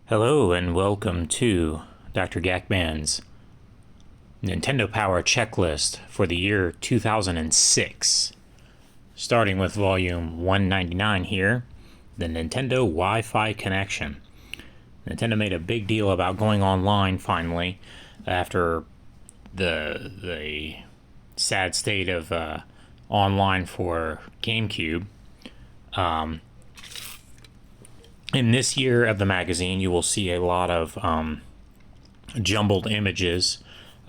Hello and welcome to DrGAKMAN's Nintendo Power Checklist for the year 2006. Starting with volume 199 here, the Nintendo Wi-Fi connection. Nintendo made a big deal about going online finally after the sad state of online for GameCube. In this year of the magazine, you will see a lot of jumbled images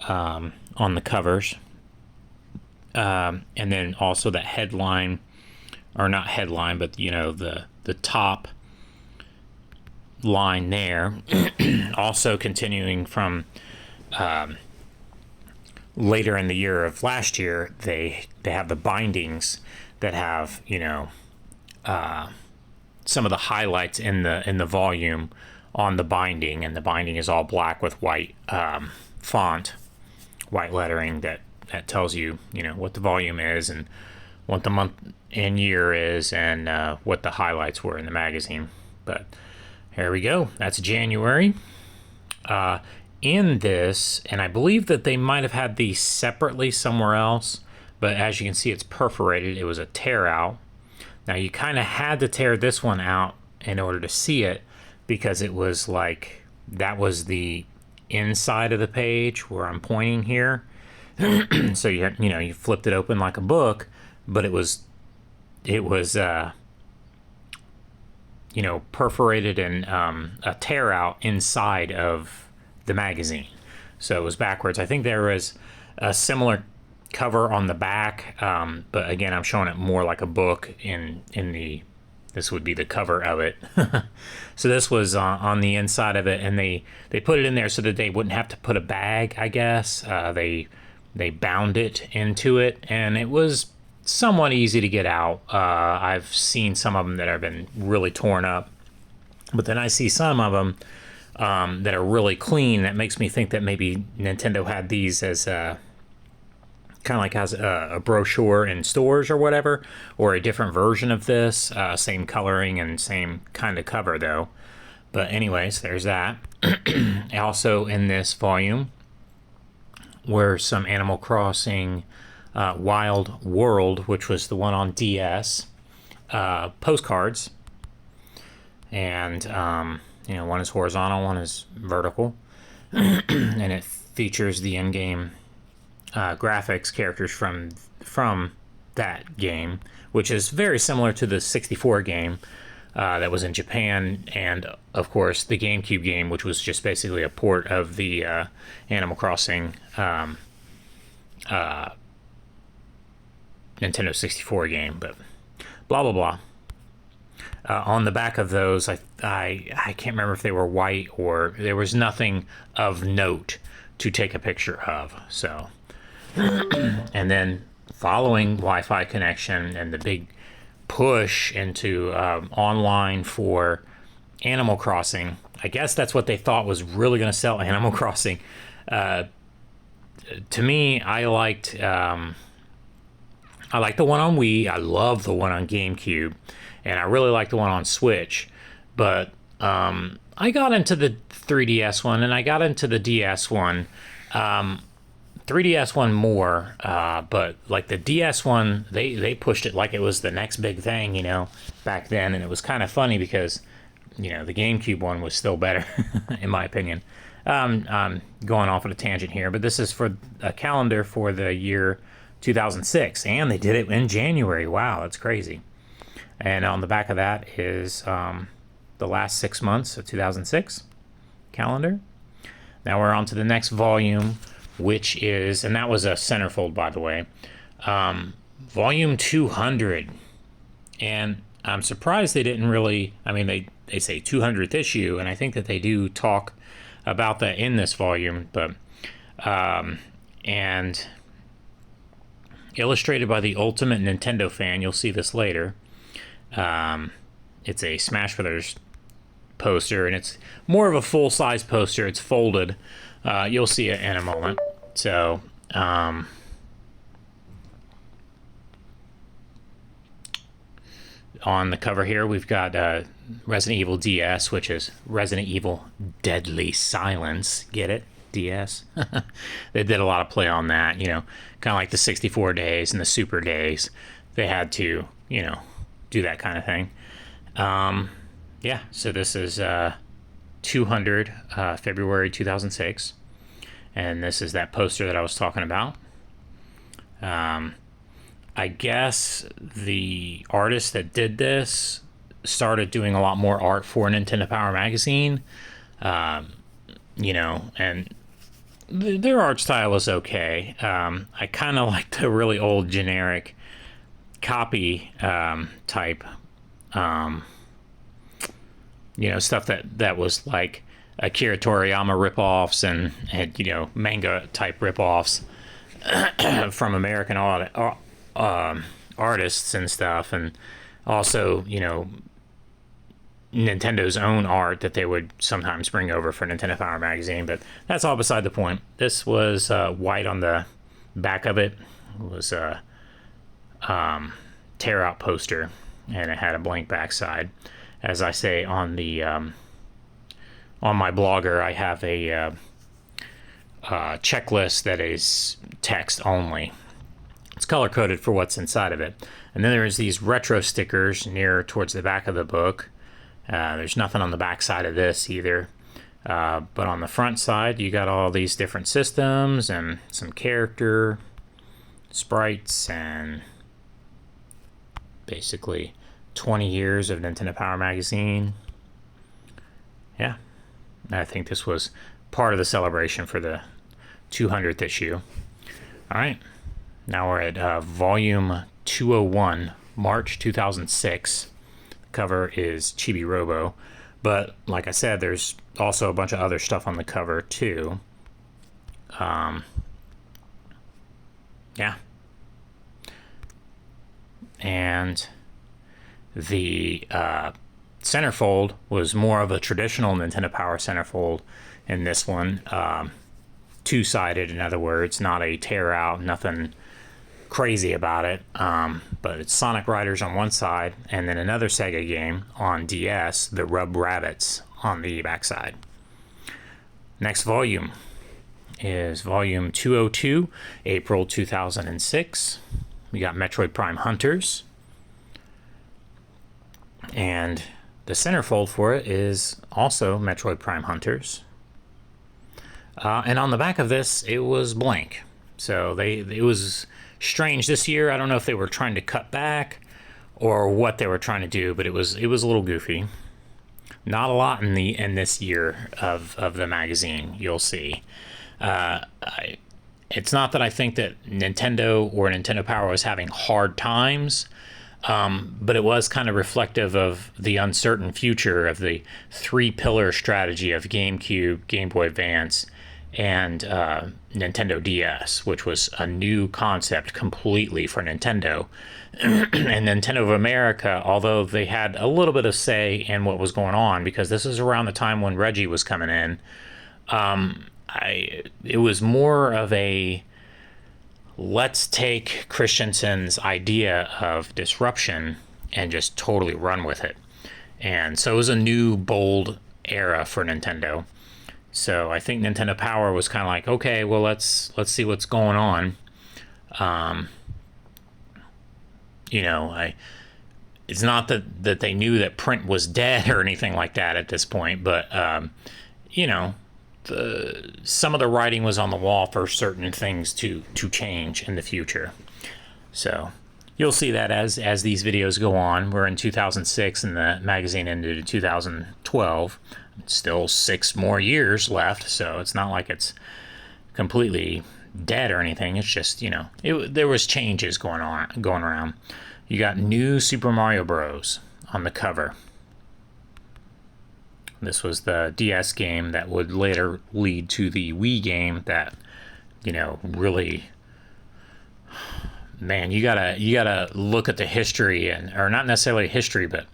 on the covers. And then also that headline, or not headline, but the top line there. Also continuing from later in the year of last year, they have the bindings that have some of the highlights in the volume on the binding, and the binding is all black with white font, white lettering that tells you what the volume is and what the month and year is and what the highlights were in the magazine. But here we go. That's January. In this, and I believe that they might have had these separately somewhere else, but as you can see, it's perforated. It was a tear out. Now, you kind of had to tear this one out in order to see it, because it was like, that was the inside of the page where I'm pointing here. So you flipped it open like a book, but it was perforated and a tear out inside of the magazine. So it was backwards. I think there was a similar cover on the back, but again, I'm showing it more like a book this would be the cover of it. So this was on the inside of it, and they put it in there so that they wouldn't have to put a bag, I guess. They bound it into it, and it was somewhat easy to get out. I've seen some of them that have been really torn up, but then I see some of them that are really clean. That makes me think that maybe Nintendo had these as kind of like has a brochure in stores or whatever, or a different version of this, same coloring and same kind of cover though. But anyways, there's that. Also in this volume were some Animal Crossing Wild World, which was the one on DS, postcards. And one is horizontal, one is vertical. And it features the in-game graphics characters from that game, which is very similar to the 64 game that was in Japan, and of course the GameCube game, which was just basically a port of the Animal Crossing Nintendo 64 game. But blah blah blah. On the back of those, I can't remember if they were white or there was nothing of note to take a picture of. So. And then following Wi-Fi connection and the big push into online for Animal Crossing, I guess that's what they thought was really going to sell Animal Crossing. To me, I liked the one on Wii. I love the one on GameCube, and I really like the one on Switch. But I got into the 3DS one, and I got into the DS one. 3DS one more, but like the DS one, they pushed it like it was the next big thing, back then, and it was kind of funny because, the GameCube one was still better, in my opinion. I'm going off on a tangent here, but this is for a calendar for the year 2006, and they did it in January. Wow, that's crazy. And on the back of that is the last 6 months of 2006 calendar. Now we're on to the next volume, which is, and that was a centerfold, by the way, volume 200. And I'm surprised they didn't really, they say 200th issue, and I think that they do talk about that in this volume, but, and illustrated by the ultimate Nintendo fan. You'll see this later. It's a Smash Brothers poster, and it's more of a full-size poster. It's folded. You'll see it in a moment. So, On the cover here, we've got Resident Evil DS, which is Resident Evil Deadly Silence. Get it? DS. They did a lot of play on that, you know, kind of like the 64 days and the Super days. They had to, you know, do that kind of thing. Yeah, so this is 200, February 2006. And this is that poster that I was talking about. I guess the artist that did this started doing a lot more art for Nintendo Power Magazine. You know, and their art style is okay. I kind of like the really old generic copy type, you know, stuff that was like Akira Toriyama ripoffs and you know, manga type ripoffs from American artists and stuff, and also, you know, Nintendo's own art that they would sometimes bring over for Nintendo Power Magazine, but that's all beside the point. This was white on the back of it. It was a tear out poster, and it had a blank backside. As I say on the on my blogger, I have a checklist that is text only. It's color coded for what's inside of it, and then there's these retro stickers near towards the back of the book. There's nothing on the back side of this either, but on the front side you got all these different systems and some character sprites and basically 20 years of Nintendo Power Magazine. Yeah, I think this was part of the celebration for the 200th issue. All right, now we're at volume 201, March 2006. Cover is Chibi Robo, but like I said, there's also a bunch of other stuff on the cover too. Yeah, and the centerfold was more of a traditional Nintendo Power centerfold in this one, two-sided, in other words, not a tear out, nothing crazy about it, but it's Sonic Riders on one side and then another Sega game on DS, the Rabbids, on the backside. Next volume is volume 202, April 2006. We got Metroid Prime Hunters, and the centerfold for it is also Metroid Prime Hunters, and on the back of this it was blank. So it was strange this year. I don't know if they were trying to cut back or what they were trying to do, but it was a little goofy. Not a lot in this year of the magazine, you'll see. It's not that I think that Nintendo or Nintendo Power was having hard times, but it was kind of reflective of the uncertain future of the three-pillar strategy of GameCube, Game Boy Advance, and Nintendo DS, which was a new concept completely for Nintendo. And Nintendo of America, although they had a little bit of say in what was going on, because this is around the time when Reggie was coming in, it was more of a let's take Christensen's idea of disruption and just totally run with it. And so it was a new, bold era for Nintendo. So I think Nintendo Power was kind of like, okay, well, let's see what's going on. You know, it's not that they knew that print was dead or anything like that at this point, but you know, some of the writing was on the wall for certain things to change in the future. So you'll see that as these videos go on. We're in 2006 and the magazine ended in 2012. Still 6 more years left, so it's not like it's completely dead or anything. It's just, you know, there was changes going around. You got New Super Mario Bros. On the cover. This was the DS game that would later lead to the Wii game that, you know, really, man, you gotta look at the history, or not necessarily history, but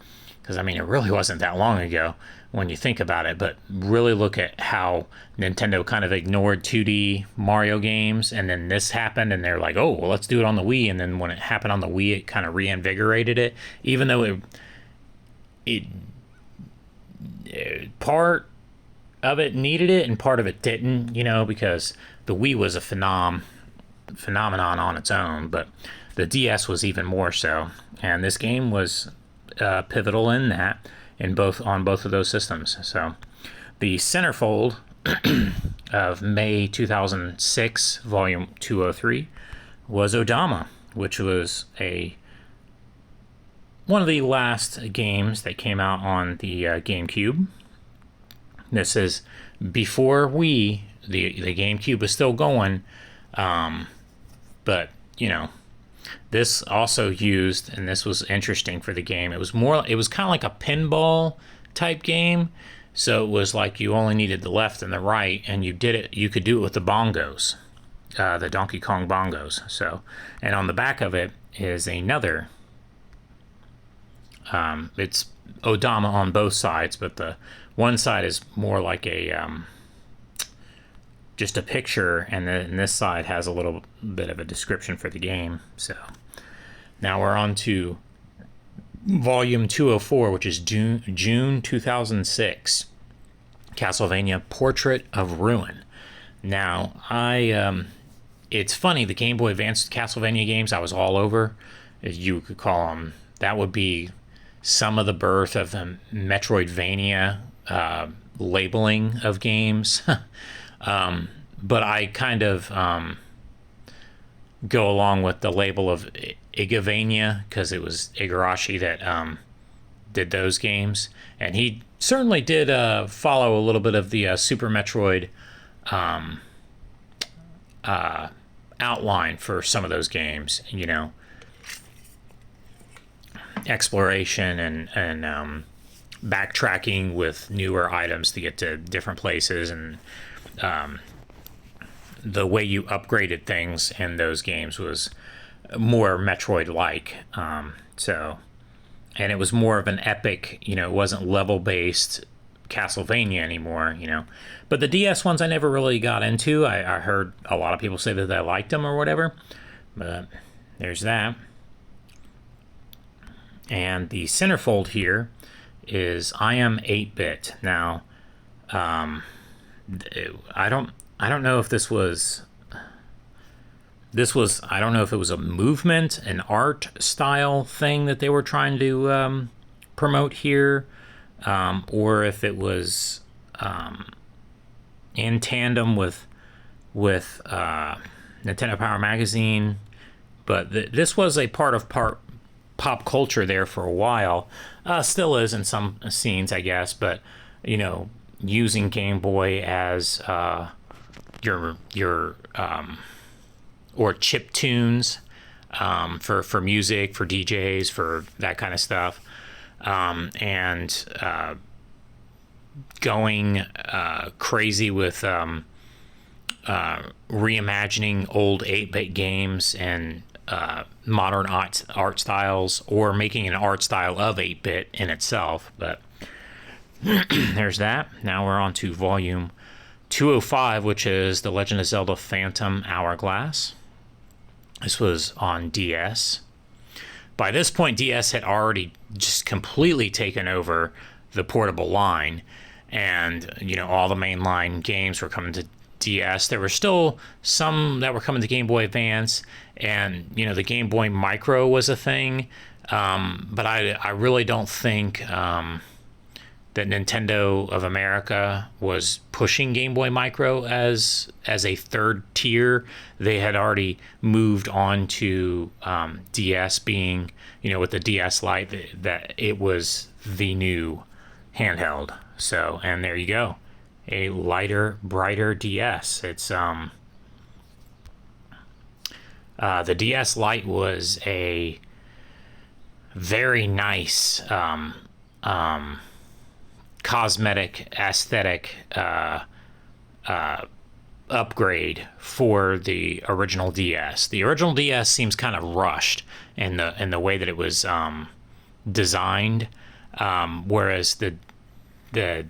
because I mean, it really wasn't that long ago when you think about it, but really look at how Nintendo kind of ignored 2D Mario games, and then this happened, and they're like, oh, well, let's do it on the Wii, and then when it happened on the Wii, it kind of reinvigorated it, even though it part of it needed it and part of it didn't, you know, because the Wii was a phenomenon on its own, but the DS was even more so, and this game was pivotal in that, on both of those systems. So the centerfold of May 2006, volume 203, was Odama, which was one of the last games that came out on the GameCube. This is before Wii. The GameCube was still going, but you know, this also used, and this was interesting for the game. It was kind of like a pinball type game. So it was like you only needed the left and the right, and you could do it with the bongos, the Donkey Kong bongos. So, and on the back of it is another. It's Odama on both sides, but the one side is more like just a picture, and then this side has a little bit of a description for the game. So now we're on to volume 204, which is June 2006, Castlevania Portrait of Ruin. Now, it's funny, the Game Boy Advance Castlevania games I was all over, as you could call them. That would be some of the birth of the Metroidvania labeling of games. But I kind of go along with the label of Igavania, because it was Igarashi that did those games, and he certainly did follow a little bit of the Super Metroid outline for some of those games, you know, exploration and backtracking with newer items to get to different places, and the way you upgraded things in those games was more Metroid-like. And it was more of an epic, you know, it wasn't level-based Castlevania anymore, you know. But the DS ones I never really got into. I heard a lot of people say that they liked them or whatever. But there's that. And the centerfold here is I Am 8-Bit. Now, I don't know if this was I don't know if it was a movement, an art style thing that they were trying to promote here, or if it was in tandem with Nintendo Power Magazine. But this was a part of pop culture there for a while. Still is in some scenes, I guess. But you know, using Game Boy as your or chip tunes for music, for DJs, for that kind of stuff, and going crazy with reimagining old 8-bit games and modern art styles, or making an art style of 8-bit in itself. But there's that. Now we're on to volume 205, which is The Legend of Zelda Phantom Hourglass. This was on DS. By this point, DS had already just completely taken over the portable line, and you know, all the mainline games were coming to DS. There were still some that were coming to Game Boy Advance, and you know, the Game Boy Micro was a thing, but I really don't think that Nintendo of America was pushing Game Boy Micro as a third tier. They had already moved on to DS, being, you know, with the DS Lite, that it was the new handheld. So, and there you go, a lighter, brighter DS. It's the DS Lite was a very nice cosmetic aesthetic upgrade for the original DS. The original DS seems kind of rushed in the way that it was designed. Whereas the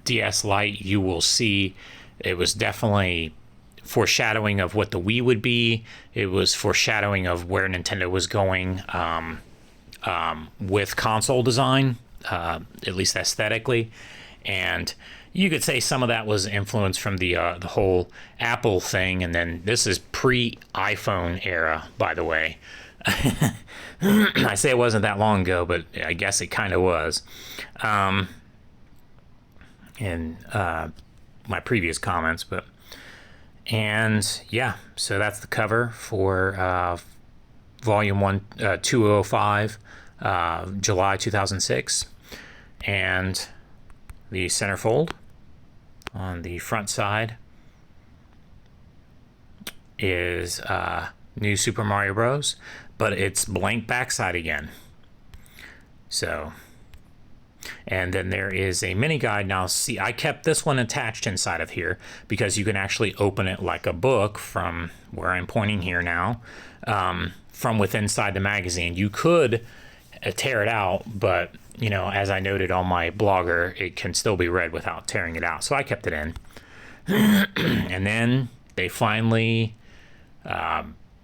DS Lite, you will see it was definitely foreshadowing of what the Wii would be. It was foreshadowing of where Nintendo was going with console design, at least aesthetically. And you could say some of that was influenced from the whole Apple thing. And then this is pre-iPhone era, by the way. I say it wasn't that long ago, but I guess it kind of was. In my previous comments, and yeah, so that's the cover for Volume 1, 205, July 2006, and the centerfold on the front side is New Super Mario Bros., but it's blank backside again. So, and then there is a mini guide. Now, see, I kept this one attached inside of here because you can actually open it like a book from where I'm pointing here now, from within inside the magazine. You could tear it out, but, you know, as I noted on my blogger, it can still be read without tearing it out. So I kept it in. And then they finally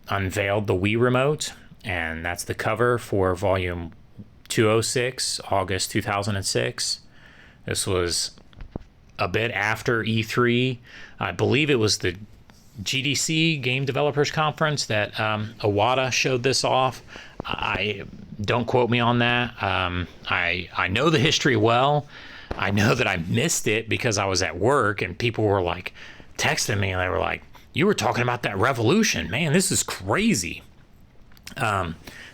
unveiled the Wii Remote, and that's the cover for Volume 206, August 2006. This was a bit after E3. I believe it was the GDC, Game Developers Conference, that Iwata showed this off. I don't quote me on that. I know the history well. I know that I missed it because I was at work and people were like texting me and they were like, "You were talking about that revolution, man. This is crazy."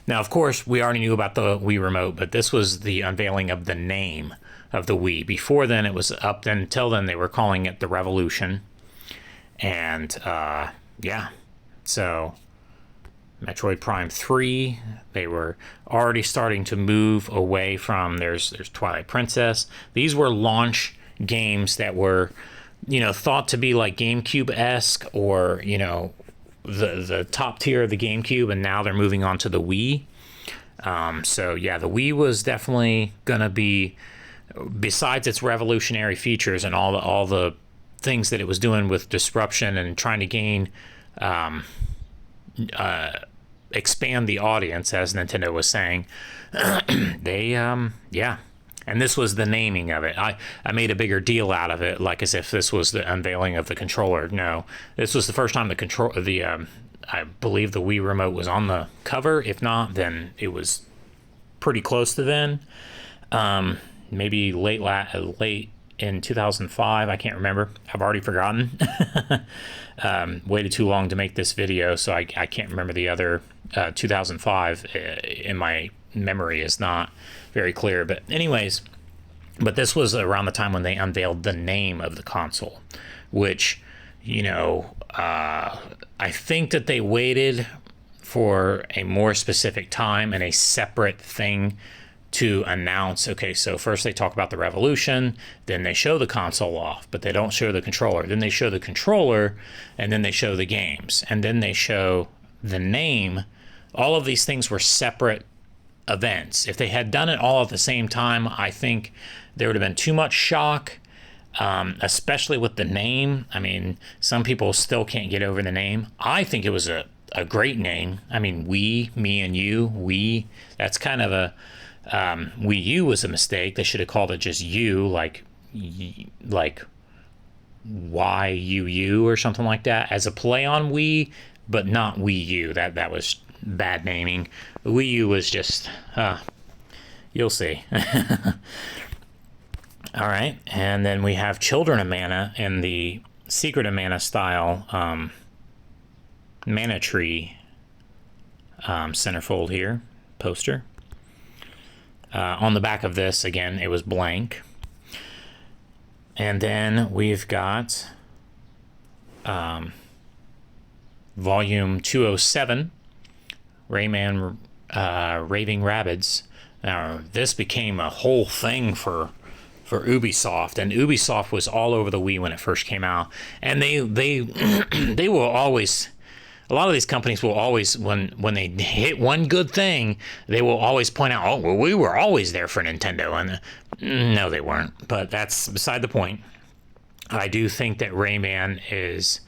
Now, of course, we already knew about the Wii Remote, but this was the unveiling of the name of the Wii. Before then, it was up until then, they were calling it the Revolution. And, yeah. So, Metroid Prime 3, they were already starting to move away from, there's Twilight Princess. These were launch games that were, you know, thought to be like GameCube-esque or, you know, the top tier of the GameCube, and now they're moving on to the Wii. So yeah, the Wii was definitely gonna be, besides its revolutionary features and all the things that it was doing with disruption and trying to gain, expand the audience, as Nintendo was saying, they yeah. And this was the naming of it. I made a bigger deal out of it, like as if this was the unveiling of the controller. No, this was the first time I believe the Wii Remote was on the cover. If not, then it was pretty close to then. Maybe late in 2005. I can't remember. I've already forgotten. Waited too long to make this video, so I can't remember the other 2005 in my memory is not very clear. But anyways, but this was around the time when they unveiled the name of the console, which, you know, I think that they waited for a more specific time and a separate thing to announce. Okay, so first they talk about the Revolution, then they show the console off, but they don't show the controller. Then they show the controller, and then they show the games, and then they show the name. All of these things were separate events. If they had done it all at the same time, I think there would have been too much shock, especially with the name. I mean, some people still can't get over the name. I think it was a great name. I mean, we, me and you, we, that's kind of a, Wii U was a mistake. They should have called it just U, like YUU or something like that, as a play on Wii, but not Wii U. That was bad naming. Wii U was just, you'll see. All right, and then we have Children of Mana in the Secret of Mana style Mana Tree centerfold here, poster. On the back of this, again, it was blank. And then we've got Volume 207, Rayman, Raving Rabbids. Now, this became a whole thing for Ubisoft, and Ubisoft was all over the Wii when it first came out. And they they will always, a lot of these companies will always, when they hit one good thing, they will always point out, oh, well, we were always there for Nintendo. And No, they weren't. But that's beside the point. I do think that Rayman is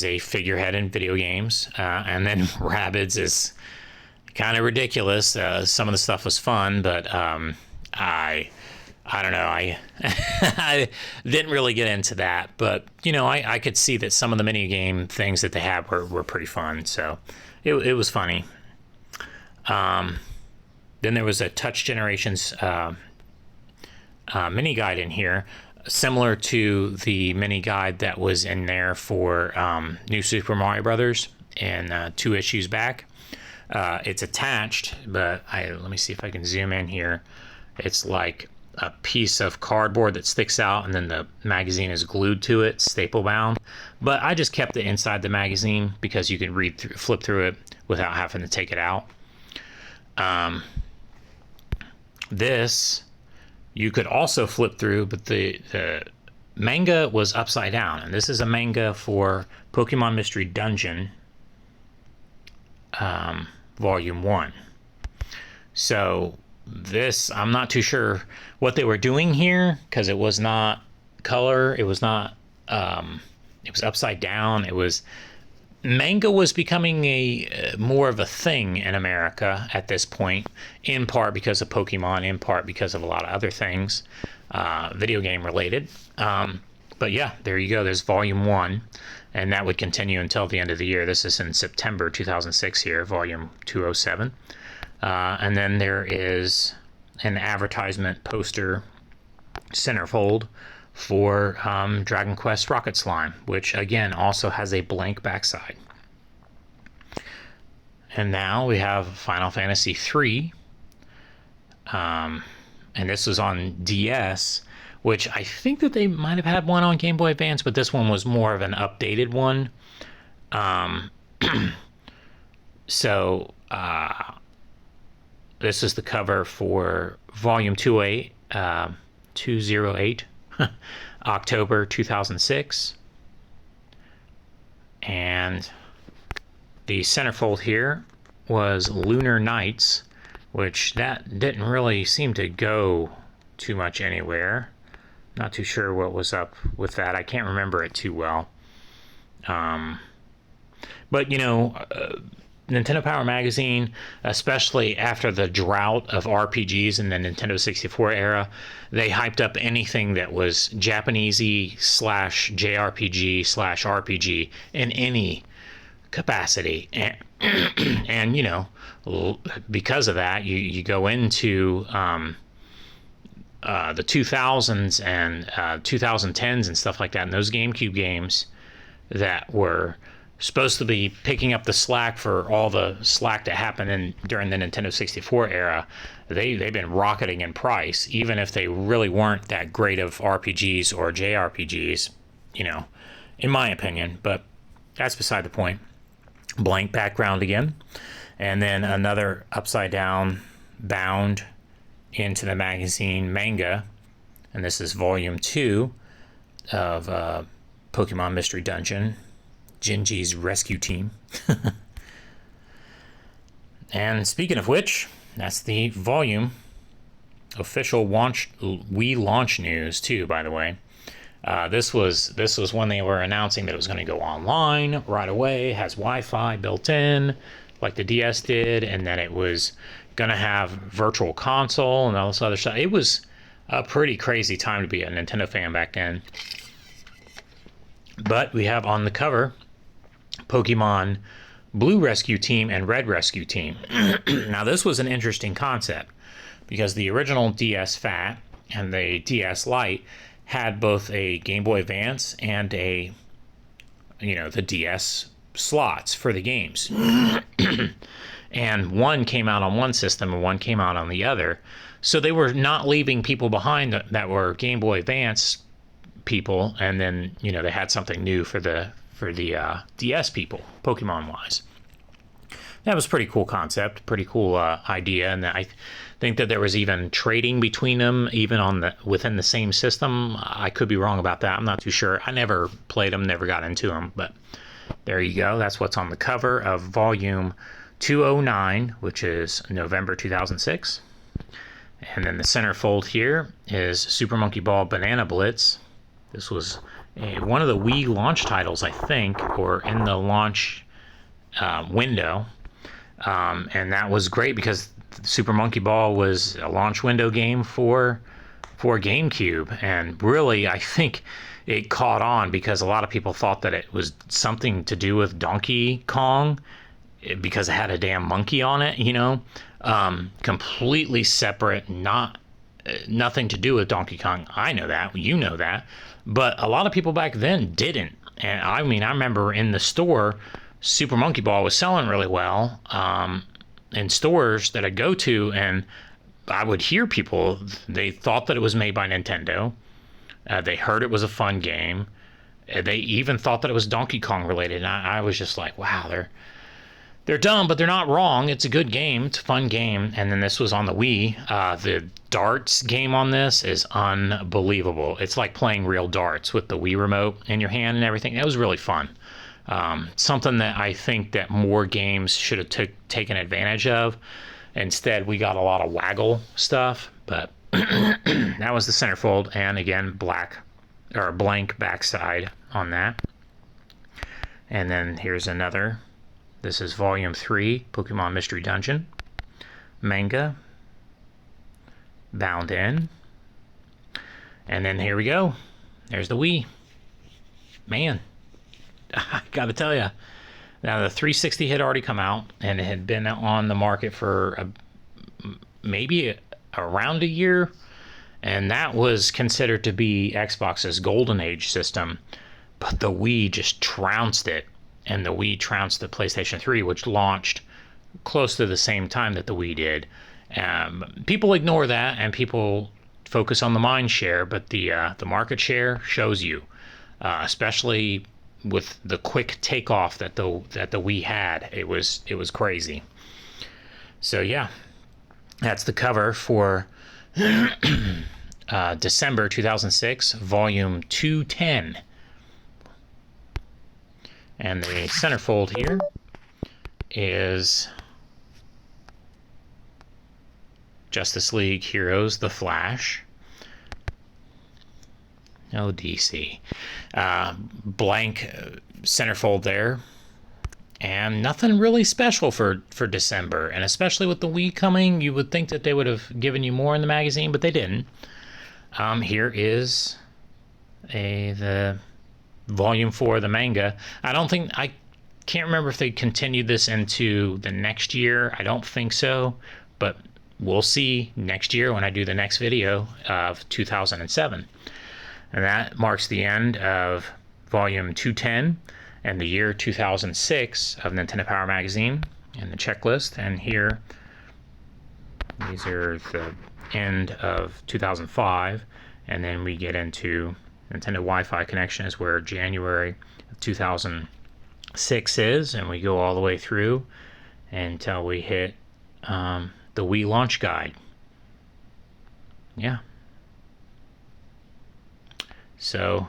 a figurehead in video games, and then Rabbids is kind of ridiculous. Some of the stuff was fun, but I don't know. I I didn't really get into that, but you know, I could see that some of the mini game things that they had were pretty fun. So it was funny. Then there was a Touch Generations mini guide in here, similar to the mini guide that was in there for New Super Mario Brothers in 2 issues back. It's attached, but let me see if I can zoom in here. It's like a piece of cardboard that sticks out, and then the magazine is glued to it, staple bound. But I just kept it inside the magazine because you can flip through it without having to take it out. This you could also flip through, but the manga was upside down, and this is a manga for Pokemon Mystery Dungeon, Volume 1. So this, I'm not too sure what they were doing here, because it was not color, it was not, it was upside down. Manga was becoming a more of a thing in America at this point, in part because of Pokemon, in part because of a lot of other things, video game related. But yeah, there you go. There's Volume 1, and that would continue until the end of the year. This is in September 2006 here, Volume 207. And then there is an advertisement poster centerfold for Dragon Quest Rocket Slime, which again also has a blank backside. And now we have Final Fantasy III, and this was on DS, which I think that they might have had one on Game Boy Advance, but this one was more of an updated one. So this is the cover for Volume 208, October 2006. And the centerfold here was Lunar Nights, which that didn't really seem to go too much anywhere. Not too sure what was up with that. I can't remember it too well. But, you know, Nintendo Power Magazine, especially after the drought of RPGs in the Nintendo 64 era, they hyped up anything that was Japanesey / JRPG / RPG in any capacity. And you know, because of that, you go into the 2000s and 2010s and stuff like that, and those GameCube games that were supposed to be picking up the slack for all the slack that happened during the Nintendo 64 era, they've been rocketing in price, even if they really weren't that great of RPGs or JRPGs, you know, in my opinion. But that's beside the point. Blank background again, and then another upside down bound into the magazine manga, and this is Volume 2 of Pokemon Mystery Dungeon, Genji's Rescue Team. And speaking of which, that's the volume. Official Wii launch news too, by the way. This was when they were announcing that it was going to go online right away, has Wi-Fi built in, like the DS did, and that it was going to have Virtual Console and all this other stuff. It was a pretty crazy time to be a Nintendo fan back then. But we have on the cover Pokemon Blue Rescue Team and Red Rescue Team. Now this was an interesting concept because the original DS Fat and the DS Lite had both a Game Boy Advance and the DS slots for the games. And one came out on one system and one came out on the other. So they were not leaving people behind that were Game Boy Advance people, and then, you know, they had something new for the DS people, Pokemon-wise. That was a pretty cool concept, pretty cool idea, and I think that there was even trading between them, even within the same system. I could be wrong about that. I'm not too sure. I never played them, never got into them, but there you go. That's what's on the cover of Volume 209, which is November 2006. And then the centerfold here is Super Monkey Ball Banana Blitz. This was one of the Wii launch titles, I think, or in the launch window. And that was great because Super Monkey Ball was a launch window game for GameCube. And really, I think it caught on because a lot of people thought that it was something to do with Donkey Kong because it had a damn monkey on it, you know. Completely separate, nothing to do with Donkey Kong. I know that, you know that, but a lot of people back then didn't. And I mean, I remember in the store, Super Monkey Ball was selling really well in stores that I go to, and I would hear people, they thought that it was made by Nintendo. They heard it was a fun game. They even thought that it was Donkey Kong related, and I was just like, wow, they're dumb, but they're not wrong. It's a good game. It's a fun game. And then this was on the Wii. The darts game on this is unbelievable. It's like playing real darts with the Wii Remote in your hand and everything. It was really fun. Something that I think that more games should have taken advantage of. Instead, we got a lot of waggle stuff. But that was the centerfold. And again, blank backside on that. And then here's another. This is Volume 3, Pokemon Mystery Dungeon. Manga. Bound in. And then here we go. There's the Wii. Man, I gotta tell you. Now, the 360 had already come out, and it had been on the market for maybe around a year. And that was considered to be Xbox's golden age system. But the Wii just trounced it. And the Wii trounced the PlayStation 3, which launched close to the same time that the Wii did. People ignore that, and people focus on the mind share, but the market share shows you, especially with the quick takeoff that the Wii had. It was crazy. So yeah, that's the cover for December 2006, Volume 210. And the centerfold here is Justice League Heroes, The Flash. No DC. Blank centerfold there. And nothing really special for December. And especially with the Wii coming, you would think that they would have given you more in the magazine, but they didn't. Here is the Volume 4 of the manga. I can't remember if they continued this into the next year. I don't think so, but we'll see next year when I do the next video of 2007. And that marks the end of Volume 210 and the year 2006 of Nintendo Power Magazine and the checklist. And here, these are the end of 2005, and then we get into Nintendo Wi-Fi connection is where January of 2006 is, and we go all the way through until we hit the Wii launch guide. Yeah. So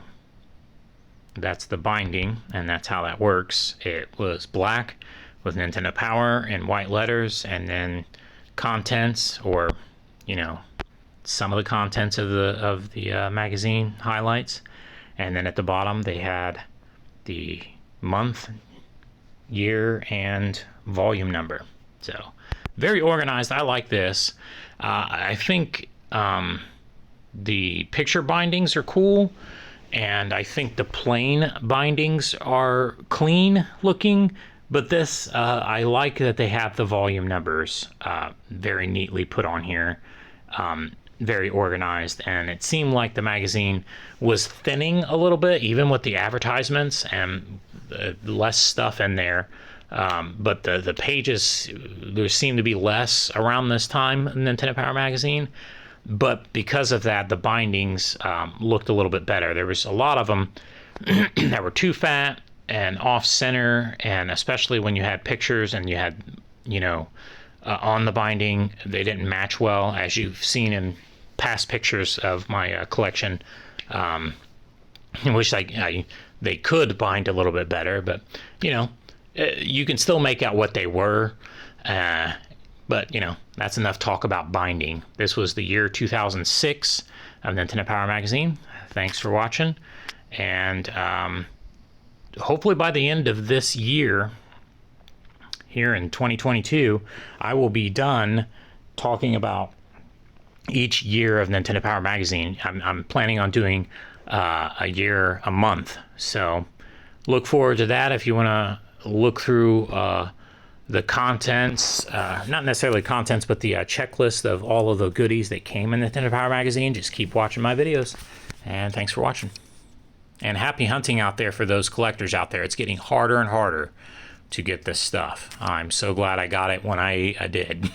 that's the binding, and that's how that works. It was black with Nintendo Power in white letters, and then contents, or some of the contents of the magazine highlights, and then at the bottom they had the month, year, and volume number. So very organized. I like this. I think the picture bindings are cool, and I think the plain bindings are clean looking, but this I like that they have the volume numbers very neatly put on here. Very organized, and it seemed like the magazine was thinning a little bit, even with the advertisements and less stuff in there. But the pages, there seemed to be less around this time in Nintendo Power Magazine. But because of that, the bindings looked a little bit better. There was a lot of them that were too fat and off center, and especially when you had pictures and you had, on the binding, they didn't match well, as you've seen in past pictures of my collection. I wish they could bind a little bit better, but you can still make out what they were. But, you know, that's enough talk about binding. This was the year 2006 of Nintendo Power Magazine. Thanks for watching. And hopefully by the end of this year, here in 2022, I will be done talking about each year of Nintendo Power Magazine. I'm planning on doing a year a month. So look forward to that. If you want to look through the contents, not necessarily contents, but the checklist of all of the goodies that came in Nintendo Power Magazine, just keep watching my videos. And thanks for watching. And happy hunting out there for those collectors out there. It's getting harder and harder to get this stuff. I'm so glad I got it when I did.